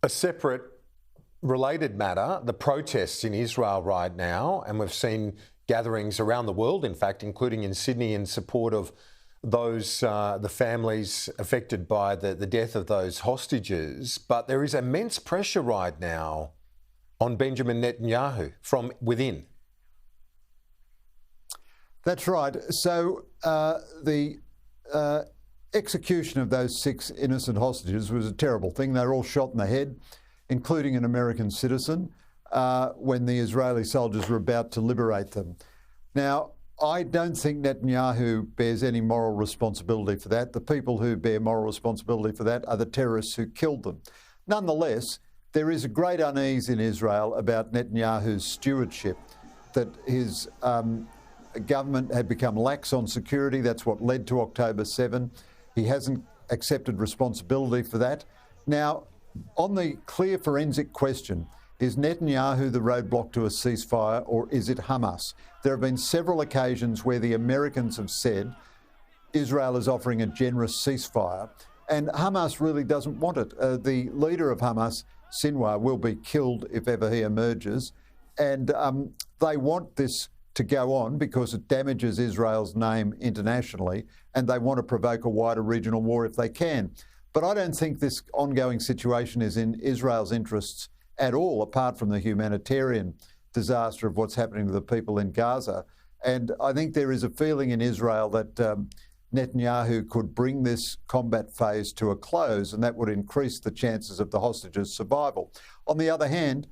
A separate related matter, the protests in Israel right now, and we've seen gatherings around the world, in fact, including in Sydney, in support of those the families affected by the death of those hostages. But there is immense pressure right now on Benjamin Netanyahu from within. That's right. So the execution of those 6 innocent hostages was a terrible thing. They were all shot in the head, including an American citizen, when the Israeli soldiers were about to liberate them. Now, I don't think Netanyahu bears any moral responsibility for that. The people who bear moral responsibility for that are the terrorists who killed them. Nonetheless, there is a great unease in Israel about Netanyahu's stewardship, that his government had become lax on security. That's what led to October 7. He hasn't accepted responsibility for that. Now, on the clear forensic question, is Netanyahu the roadblock to a ceasefire, or is it Hamas? There have been several occasions where the Americans have said Israel is offering a generous ceasefire, and Hamas really doesn't want it. The leader of Hamas, Sinwar, will be killed if ever he emerges, and they want this to go on because it damages Israel's name internationally, and they want to provoke a wider regional war if they can. But I don't think this ongoing situation is in Israel's interests at all, apart from the humanitarian disaster of what's happening to the people in Gaza. And I think there is a feeling in Israel that Netanyahu could bring this combat phase to a close, and that would increase the chances of the hostages' survival. On the other hand,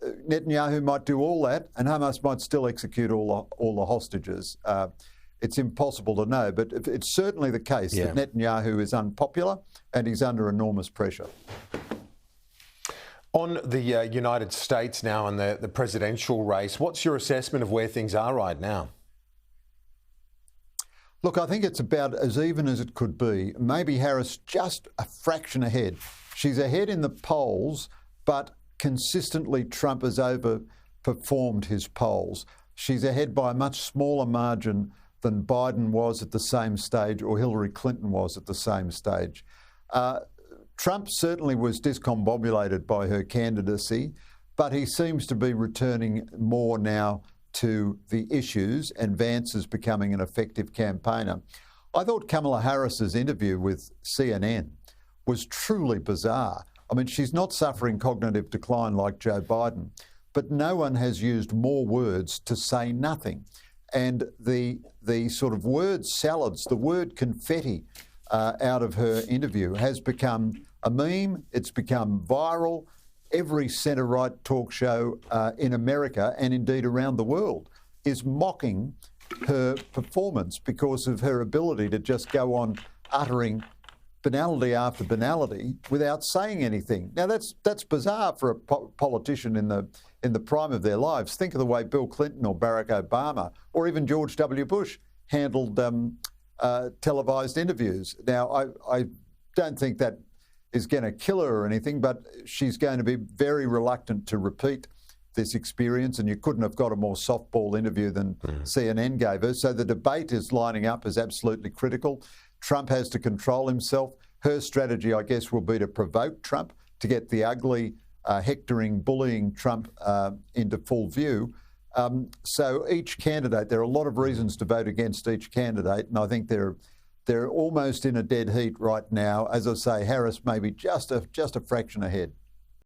Netanyahu might do all that, and Hamas might still execute all the hostages. It's impossible to know, but it's certainly the case that Netanyahu is unpopular and he's under enormous pressure. On the United States now and the presidential race, what's your assessment of where things are right now? Look, I think it's about as even as it could be. Maybe Harris just a fraction ahead. She's ahead in the polls, but consistently Trump has overperformed his polls. She's ahead by a much smaller margin than Biden was at the same stage or Hillary Clinton was at the same stage. Trump certainly was discombobulated by her candidacy, but he seems to be returning more now to the issues, and Vance is becoming an effective campaigner. I thought Kamala Harris's interview with CNN was truly bizarre. I mean, she's not suffering cognitive decline like Joe Biden, but no one has used more words to say nothing. And the sort of word salads, the word confetti out of her interview has become a meme. It's become viral. Every centre-right talk show in America and indeed around the world is mocking her performance because of her ability to just go on uttering banality after banality without saying anything. Now that's bizarre for a politician in the prime of their lives. Think of the way Bill Clinton or Barack Obama or even George W. Bush handled televised interviews. Now, I don't think that is going to kill her or anything, but she's going to be very reluctant to repeat this experience, and you couldn't have got a more softball interview than CNN gave her. So the debate is lining up as absolutely critical. Trump has to control himself. Her strategy, I guess, will be to provoke Trump, to get the ugly, hectoring, bullying Trump into full view. So each candidate, there are a lot of reasons to vote against each candidate, and I think they're almost in a dead heat right now. As I say, Harris may be just a fraction ahead.